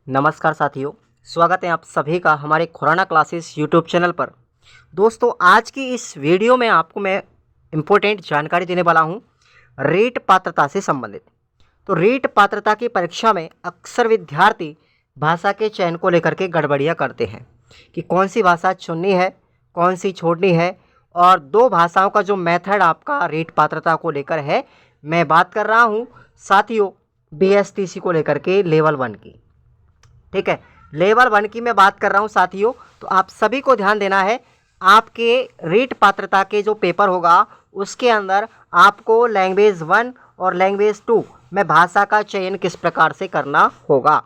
नमस्कार साथियों, स्वागत है आप सभी का हमारे खुराना क्लासेस यूट्यूब चैनल पर। दोस्तों, आज की इस वीडियो में आपको मैं इम्पोर्टेंट जानकारी देने वाला हूं रीट पात्रता से संबंधित। तो रीट पात्रता की परीक्षा में अक्सर विद्यार्थी भाषा के चयन को लेकर के गड़बड़ियाँ करते हैं कि कौन सी भाषा चुननी है, कौन सी छोड़नी है। और दो भाषाओं का जो मेथड आपका रीट पात्रता को लेकर है, मैं बात कर रहा हूँ साथियों BSTC को लेकर के लेवल 1 की। ठीक है, लेवल 1 की मैं बात कर रहा हूँ साथियों। तो आप सभी को ध्यान देना है, आपके रीट पात्रता के जो पेपर होगा उसके अंदर आपको लैंग्वेज 1 और लैंग्वेज 2 में भाषा का चयन किस प्रकार से करना होगा।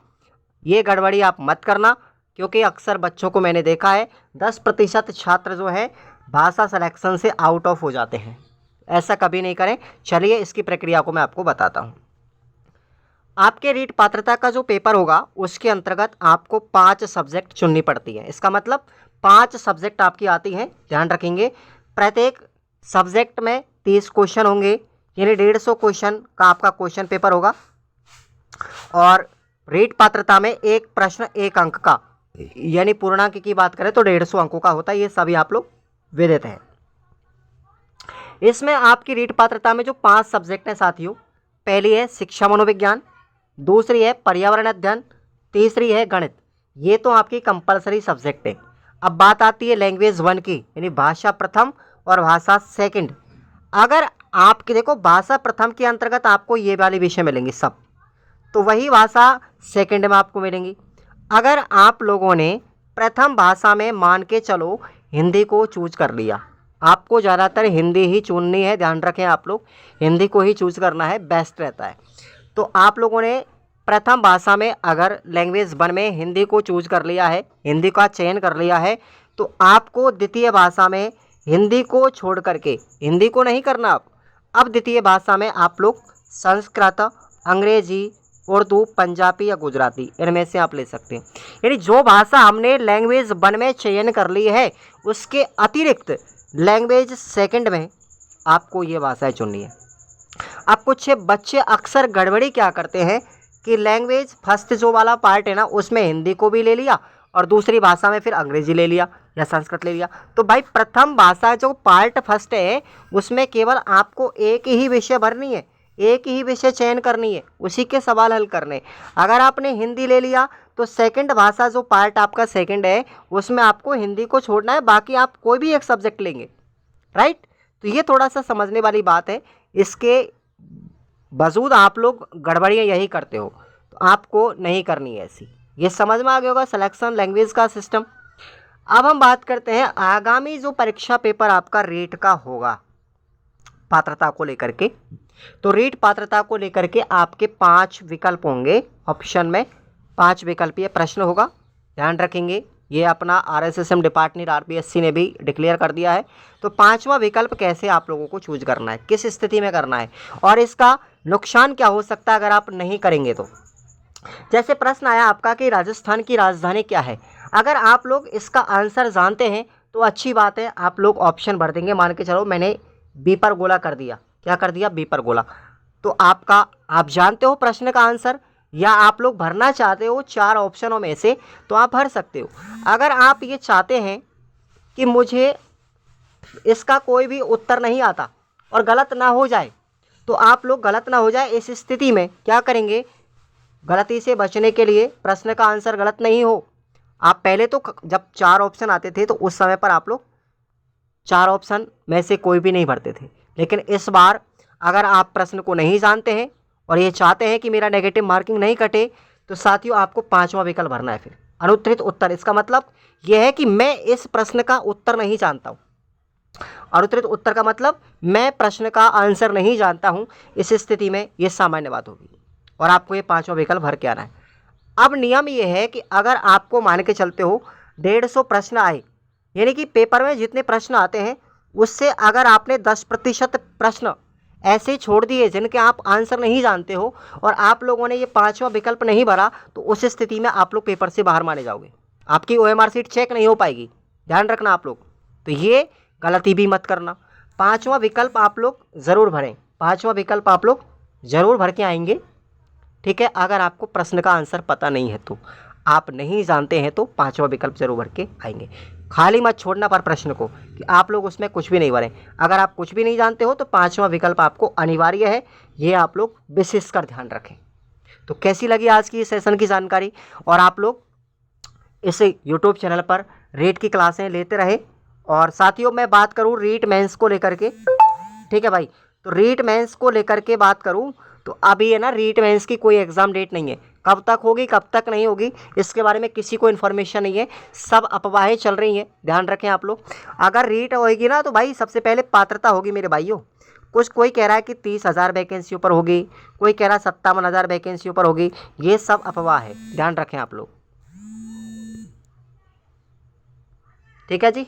ये गड़बड़ी आप मत करना, क्योंकि अक्सर बच्चों को मैंने देखा है 10% छात्र जो है भाषा सिलेक्शन से आउट ऑफ हो जाते हैं। ऐसा कभी नहीं करें। चलिए इसकी प्रक्रिया को मैं आपको बताता हूँ। आपके रीट पात्रता का जो पेपर होगा उसके अंतर्गत आपको 5 सब्जेक्ट चुननी पड़ती है। इसका मतलब 5 सब्जेक्ट आपकी आती हैं, ध्यान रखेंगे। प्रत्येक सब्जेक्ट में 30 क्वेश्चन होंगे, यानी 150 क्वेश्चन का आपका क्वेश्चन पेपर होगा। और रीट पात्रता में एक प्रश्न 1 अंक का, यानी पूर्णांक की बात करें तो 150 अंकों का होता है। ये सभी आप लोग विदित हैं। इसमें आपकी रीट पात्रता में जो 5 सब्जेक्ट हैं साथियों, पहली है शिक्षा मनोविज्ञान, दूसरी है पर्यावरण अध्ययन, तीसरी है गणित। ये तो आपकी कंपलसरी सब्जेक्ट है। अब बात आती है लैंग्वेज 1 की, यानी भाषा प्रथम और भाषा सेकंड। अगर आपकी देखो भाषा प्रथम के अंतर्गत आपको ये वाले विषय मिलेंगे सब, तो वही भाषा सेकंड में आपको मिलेंगी। अगर आप लोगों ने प्रथम भाषा में मान के चलो हिंदी को चूज कर लिया, आपको ज़्यादातर हिंदी ही चुननी है, ध्यान रखें आप लोग हिंदी को ही चूज करना है, बेस्ट रहता है। तो आप लोगों ने प्रथम भाषा में अगर लैंग्वेज 1 में हिंदी को चूज कर लिया है, हिंदी का चयन कर लिया है, तो आपको द्वितीय भाषा में हिंदी को छोड़ करके, हिंदी को नहीं करना अब द्वितीय भाषा में आप लोग संस्कृत, अंग्रेजी, उर्दू, पंजाबी या गुजराती, इनमें से आप ले सकते हैं। यानी जो भाषा हमने लैंग्वेज 1 में चयन कर ली है उसके अतिरिक्त लैंग्वेज सेकंड में आपको ये भाषाएं चुननी है। अब कुछ बच्चे अक्सर गड़बड़ी क्या करते हैं कि लैंग्वेज फर्स्ट जो वाला पार्ट है ना, उसमें हिंदी को भी ले लिया और दूसरी भाषा में फिर अंग्रेजी ले लिया या संस्कृत ले लिया। तो भाई प्रथम भाषा जो पार्ट फर्स्ट है उसमें केवल आपको एक ही विषय भरनी है, एक ही विषय चयन करनी है, उसी के सवाल हल करने। अगर आपने हिंदी ले लिया तो सेकंड भाषा जो पार्ट आपका सेकंड है उसमें आपको हिंदी को छोड़ना है, बाकी आप कोई भी एक सब्जेक्ट लेंगे, राइट। तो ये थोड़ा सा समझने वाली बात है। इसके बावजूद आप लोग गड़बड़ियाँ यही करते हो, तो आपको नहीं करनी है ऐसी। ये समझ में आ गया होगा सिलेक्शन लैंग्वेज का सिस्टम। अब हम बात करते हैं आगामी जो परीक्षा पेपर आपका रीट का होगा पात्रता को लेकर के। तो रीट पात्रता को लेकर के आपके 5 विकल्प होंगे। ऑप्शन में 5 विकल्पीय प्रश्न होगा, ध्यान रखेंगे। ये अपना RSSM डिपार्टमेंट RPSC ने भी डिक्लेयर कर दिया है। तो 5वां विकल्प कैसे आप लोगों को चूज करना है, किस स्थिति में करना है, और इसका नुकसान क्या हो सकता है अगर आप नहीं करेंगे तो। जैसे प्रश्न आया आपका कि राजस्थान की राजधानी क्या है। अगर आप लोग इसका आंसर जानते हैं तो अच्छी बात है, आप लोग ऑप्शन भर देंगे। मान के चलो मैंने बी पर गोला कर दिया, क्या कर दिया, बी पर गोला। तो आपका, आप जानते हो प्रश्न का आंसर, या आप लोग भरना चाहते हो 4 ऑप्शनों में से, तो आप भर सकते हो। अगर आप ये चाहते हैं कि मुझे इसका कोई भी उत्तर नहीं आता और गलत ना हो जाए, तो आप लोग गलत ना हो जाए इस स्थिति में क्या करेंगे, गलती से बचने के लिए, प्रश्न का आंसर गलत नहीं हो। आप पहले तो जब 4 ऑप्शन आते थे तो उस समय पर आप लोग 4 ऑप्शन में से कोई भी नहीं भरते थे। लेकिन इस बार अगर आप प्रश्न को नहीं जानते हैं और ये चाहते हैं कि मेरा नेगेटिव मार्किंग नहीं कटे, तो साथियों आपको 5वां विकल्प भरना है फिर, अनुत्तरित उत्तर। इसका मतलब यह है कि मैं इस प्रश्न का उत्तर नहीं जानता हूँ। अनुत्तरित उत्तर का मतलब मैं प्रश्न का आंसर नहीं जानता हूँ। इस स्थिति में ये सामान्य बात होगी और आपको ये 5वां विकल्प भर के आना है। अब नियम ये है कि अगर आपको मान के चलते हो 150 प्रश्न आए, यानी कि पेपर में जितने प्रश्न आते हैं उससे अगर आपने 10% प्रश्न ऐसे छोड़ दिए जिनके आप आंसर नहीं जानते हो और आप लोगों ने ये 5वां विकल्प नहीं भरा, तो उस स्थिति में आप लोग पेपर से बाहर माने जाओगे, आपकी OMR सीट चेक नहीं हो पाएगी, ध्यान रखना आप लोग। तो ये गलती भी मत करना। 5वां विकल्प आप लोग ज़रूर भरें, 5वां विकल्प आप लोग ज़रूर भर के आएंगे, ठीक है, अगर आपको प्रश्न का आंसर पता नहीं है तो। आप नहीं जानते हैं तो पांचवा विकल्प जरूर भर के आएंगे। खाली मत छोड़ना पर प्रश्न को कि आप लोग उसमें कुछ भी नहीं भरें। अगर आप कुछ भी नहीं जानते हो तो पांचवा विकल्प आपको अनिवार्य है, ये आप लोग विशेषकर ध्यान रखें। तो कैसी लगी आज की इस सेशन की जानकारी, और आप लोग इस यूट्यूब चैनल पर रीट की क्लासें लेते रहे। और साथियों मैं बात करूं रीट मेंस को लेकर के, ठीक है भाई, तो रीट मेंस को लेकर के बात करूं तो अभी है ना रीट मेंस की कोई एग्ज़ाम डेट नहीं है, कब तक होगी कब तक नहीं होगी इसके बारे में किसी को इन्फॉर्मेशन नहीं है, सब अफवाहें चल रही हैं, ध्यान रखें आप लोग। अगर रीट होगी ना तो भाई सबसे पहले पात्रता होगी मेरे भाइयों। कुछ कोई कह रहा है कि 30,000 वैकेंसी ऊपर होगी, कोई कह रहा है 57,000 वैकेंसी ऊपर होगी, ये सब अफवाह है, ध्यान रखें आप लोग। ठीक है जी।